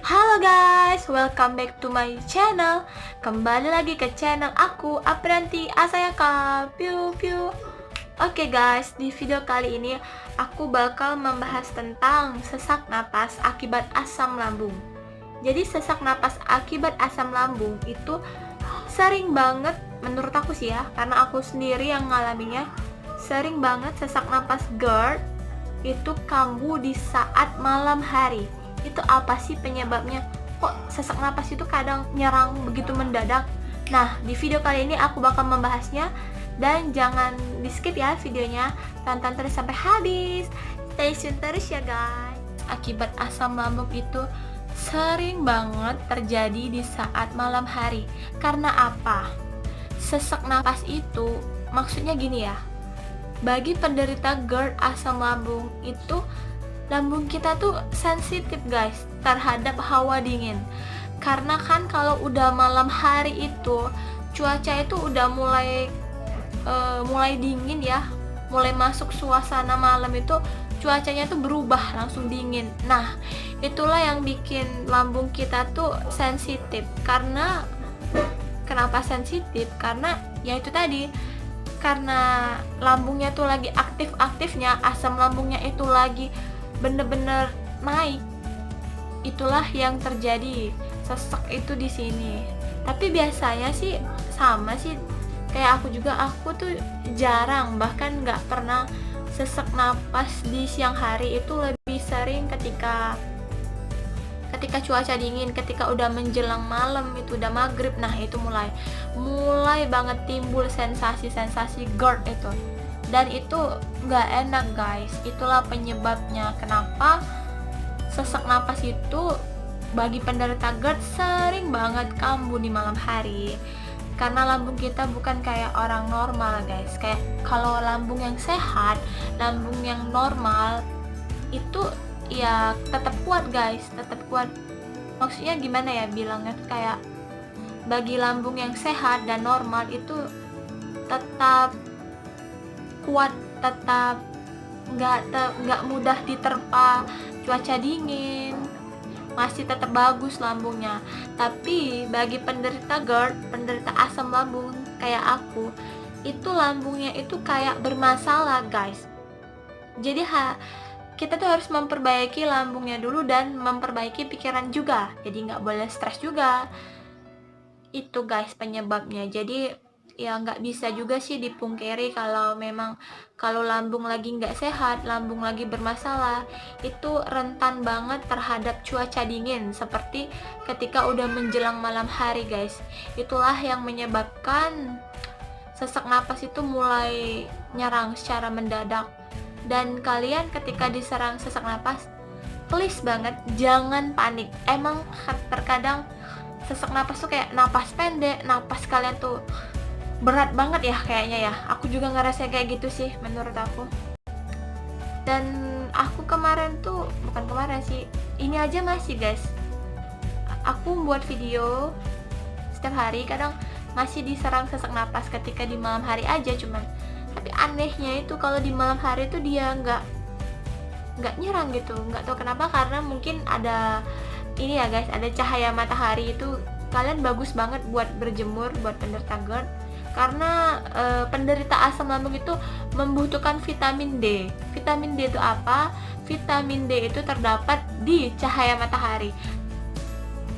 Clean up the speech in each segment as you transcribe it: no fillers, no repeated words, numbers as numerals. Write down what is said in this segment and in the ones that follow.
Halo guys, welcome back to my channel. Kembali lagi ke channel aku, Apranti Asayaka. Piu piu. Oke guys, di video kali ini aku bakal membahas tentang sesak napas akibat asam lambung. Jadi sesak napas akibat asam lambung itu sering banget menurut aku sih ya, karena aku sendiri yang ngalaminya. Sering banget sesak napas GERD itu kambuh di saat malam hari. Itu apa sih penyebabnya? Kok sesak napas itu kadang nyerang begitu mendadak? Nah, di video kali ini aku bakal membahasnya, dan jangan di skip ya videonya, tonton terus sampai habis. Stay tune terus ya guys. Akibat asam lambung itu sering banget terjadi di saat malam hari. Karena apa? Sesak napas itu maksudnya gini ya. Bagi penderita GERD asam lambung itu, lambung kita tuh sensitif guys terhadap hawa dingin. Karena kan kalau udah malam hari itu cuaca itu udah mulai dingin ya, mulai masuk suasana malam itu cuacanya tuh berubah langsung dingin. Nah, itulah yang bikin lambung kita tuh sensitif. Karena kenapa sensitif? Karena ya itu tadi, karena lambungnya tuh lagi aktif-aktifnya, asam lambungnya itu lagi bener-bener naik. Itulah yang terjadi, sesak itu di sini. Tapi biasanya sih sama sih kayak aku juga, aku tuh jarang, bahkan nggak pernah sesak napas di siang hari. Itu lebih sering ketika cuaca dingin, ketika udah menjelang malam, itu udah maghrib. Nah, itu mulai banget timbul sensasi GERD itu, dan itu nggak enak guys. Itulah penyebabnya kenapa sesak napas itu bagi penderita GERD sering banget kambuh di malam hari. Karena lambung kita bukan kayak orang normal guys. Kayak kalau lambung yang sehat, lambung yang normal itu ya tetap kuat guys, tetap kuat. Maksudnya gimana ya bilangnya, kayak bagi lambung yang sehat dan normal itu tetap kuat, tetap nggak mudah diterpa cuaca dingin, masih tetap bagus lambungnya. Tapi bagi penderita GERD, penderita asam lambung kayak aku, itu lambungnya itu kayak bermasalah guys. Jadi kita tuh harus memperbaiki lambungnya dulu dan memperbaiki pikiran juga. Jadi nggak boleh stres juga. Itu guys penyebabnya. Jadi ya nggak bisa juga sih dipungkiri kalau memang kalau lambung lagi nggak sehat, lambung lagi bermasalah, itu rentan banget terhadap cuaca dingin, seperti ketika udah menjelang malam hari guys. Itulah yang menyebabkan sesak napas itu mulai nyerang secara mendadak. Dan kalian ketika diserang sesak napas, please banget jangan panik. Emang terkadang sesak napas tuh kayak napas pendek, napas kalian tuh berat banget ya kayaknya ya. Aku juga ngerasa kayak gitu sih menurut aku. Dan aku kemarin tuh, bukan kemarin sih, ini aja masih guys, aku buat video setiap hari, kadang masih diserang sesak napas ketika di malam hari aja cuman. Tapi anehnya itu kalau di malam hari itu dia nggak nyerang gitu, nggak tahu kenapa. Karena mungkin ada ini ya guys, ada cahaya matahari. Itu kalian bagus banget buat berjemur, buat penderita GERD. Karena penderita asam lambung itu membutuhkan vitamin D. Vitamin D itu apa? Vitamin D itu terdapat di cahaya matahari.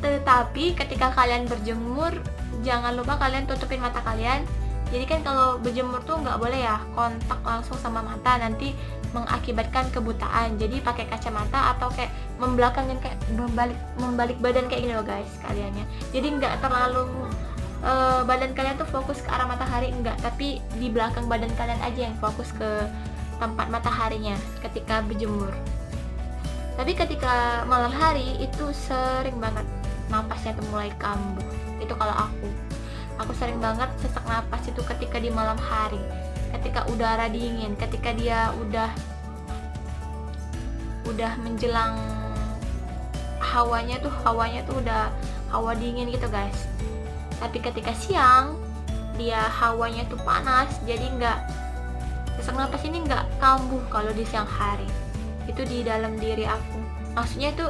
Tetapi ketika kalian berjemur, jangan lupa kalian tutupin mata kalian. Jadi kan kalau berjemur tuh nggak boleh ya kontak langsung sama mata, nanti mengakibatkan kebutaan. Jadi pakai kacamata atau kayak membelakangin, kayak membalik badan kayak gini loh guys kaliannya. Jadi nggak terlalu badan kalian tuh fokus ke arah matahari, enggak, tapi di belakang badan kalian aja yang fokus ke tempat mataharinya ketika berjemur. Tapi ketika malam hari itu sering banget napasnya tuh mulai kambuh. Itu kalau aku sering banget sesak napas itu ketika di malam hari, ketika udara dingin, ketika dia udah menjelang hawanya tuh udah hawa dingin gitu guys. Tapi ketika siang dia hawanya tuh panas, jadi sesak napas ini nggak kambuh kalau di siang hari. Itu di dalam diri aku, maksudnya itu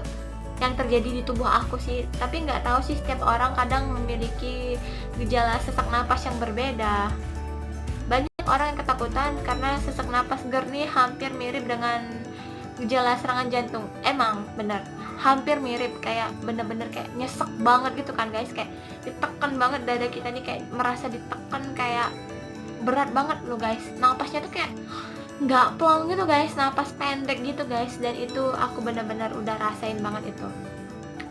yang terjadi di tubuh aku sih. Tapi nggak tahu sih, setiap orang kadang memiliki gejala sesak napas yang berbeda. Banyak orang yang ketakutan karena sesak napas GERD nih hampir mirip dengan gejala serangan jantung. Emang bener, hampir mirip, kayak bener-bener kayak nyesek banget gitu kan guys, kayak ditekan banget dada kita nih, kayak merasa ditekan, kayak berat banget loh guys. Napasnya tuh kayak nggak plong gitu guys, napas pendek gitu guys. Dan itu aku bener-bener udah rasain banget itu.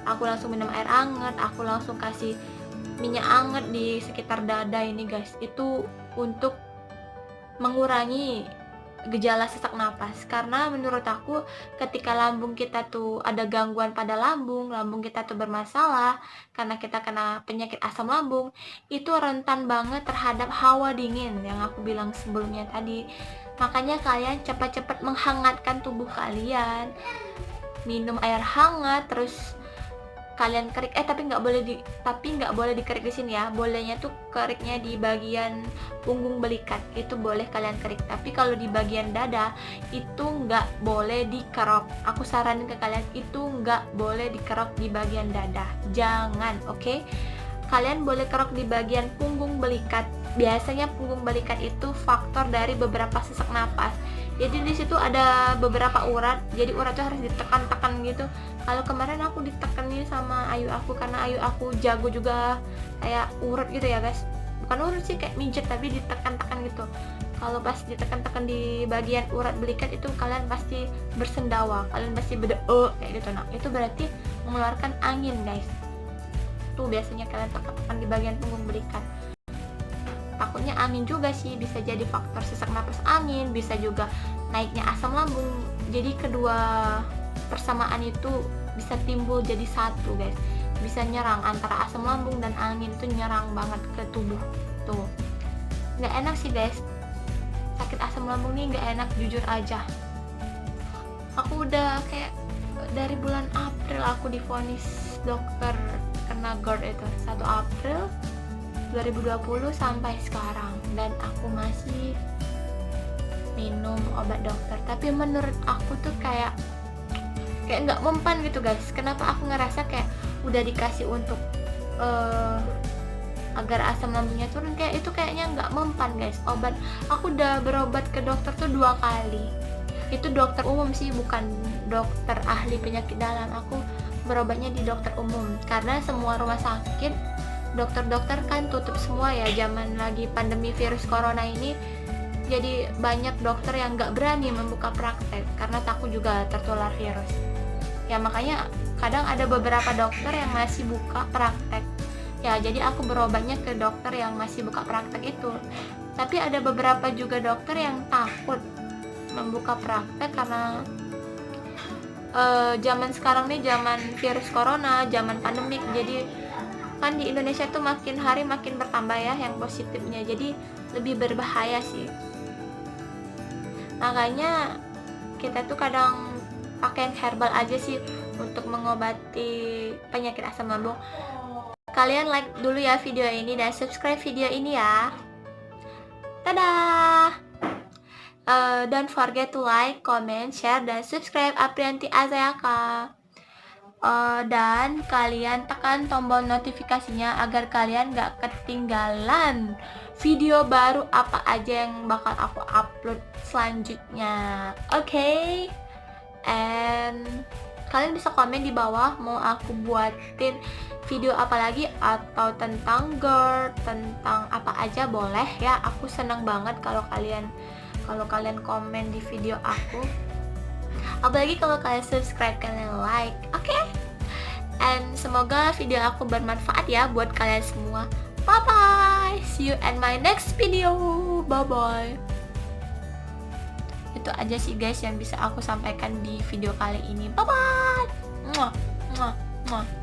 Aku langsung minum air anget, aku langsung kasih minyak anget di sekitar dada ini guys. Itu untuk mengurangi gejala sesak napas, karena menurut aku ketika lambung kita tuh ada gangguan pada lambung kita tuh bermasalah karena kita kena penyakit asam lambung, itu rentan banget terhadap hawa dingin yang aku bilang sebelumnya tadi. Makanya kalian cepat-cepat menghangatkan tubuh kalian, minum air hangat, terus kalian kerik, tapi nggak boleh dikerik di sini ya. Bolehnya tuh keriknya di bagian punggung belikat, itu boleh kalian kerik. Tapi kalau di bagian dada itu nggak boleh dikerok. Aku saranin ke kalian, itu nggak boleh dikerok di bagian dada, jangan, oke? Kalian boleh kerok di bagian punggung belikat. Biasanya punggung belikat itu faktor dari beberapa sesak napas. Jadi di situ ada beberapa urat, jadi urat itu harus ditekan-tekan gitu. Kalau kemarin aku ditekenin sama ayu aku, karena ayu aku jago juga kayak urut gitu ya guys. Bukan urut sih, kayak mijet, tapi ditekan-tekan gitu. Kalau pas ditekan-tekan di bagian urat belikat itu kalian pasti bersendawa, kalian pasti kayak gitu. Nah itu berarti mengeluarkan angin guys. Tuh biasanya kalian tekan-tekan di bagian punggung belikat. Takutnya angin juga sih, bisa jadi faktor sesak napas angin, bisa juga naiknya asam lambung. Jadi kedua persamaan itu bisa timbul jadi satu guys, bisa nyerang antara asam lambung dan angin, itu nyerang banget ke tubuh. Tuh nggak enak sih guys, sakit asam lambung nih nggak enak, jujur aja. Aku udah kayak dari bulan April aku divonis dokter kena GERD itu, 1 April 2020 sampai sekarang, dan aku masih minum obat dokter. Tapi menurut aku tuh kayak nggak mempan gitu guys. Kenapa aku ngerasa kayak udah dikasih untuk agar asam lambungnya turun, kayak itu kayaknya nggak mempan guys. Obat, aku udah berobat ke dokter tuh 2 kali. Itu dokter umum sih, bukan dokter ahli penyakit dalam. Aku berobatnya di dokter umum karena semua rumah sakit, dokter-dokter kan tutup semua ya, zaman lagi pandemi virus corona ini. Jadi banyak dokter yang nggak berani membuka praktek karena takut juga tertular virus ya. Makanya kadang ada beberapa dokter yang masih buka praktek ya, jadi aku berobatnya ke dokter yang masih buka praktek itu. Tapi ada beberapa juga dokter yang takut membuka praktek karena zaman sekarang nih, zaman virus corona, zaman pandemik. Jadi kan di Indonesia tuh makin hari makin bertambah ya yang positifnya, jadi lebih berbahaya sih. Makanya kita tuh kadang pakai yang herbal aja sih untuk mengobati penyakit asam lambung. Kalian like dulu ya video ini dan subscribe video ini ya. Dadah. Don't forget to like, comment, share, dan subscribe Aprianti Azayaka. Dan kalian tekan tombol notifikasinya agar kalian gak ketinggalan video baru apa aja yang bakal aku upload selanjutnya. Oke? And kalian bisa komen di bawah mau aku buatin video apa lagi, atau tentang GERD, tentang apa aja boleh ya. Aku senang banget kalau kalian komen di video aku. Apalagi kalau kalian subscribe, kalian like, oke? And semoga video aku bermanfaat ya buat kalian semua. Bye bye, see you in my next video. Bye bye. Itu aja sih guys yang bisa aku sampaikan di video kali ini. Bye bye. Muah, muah, muah.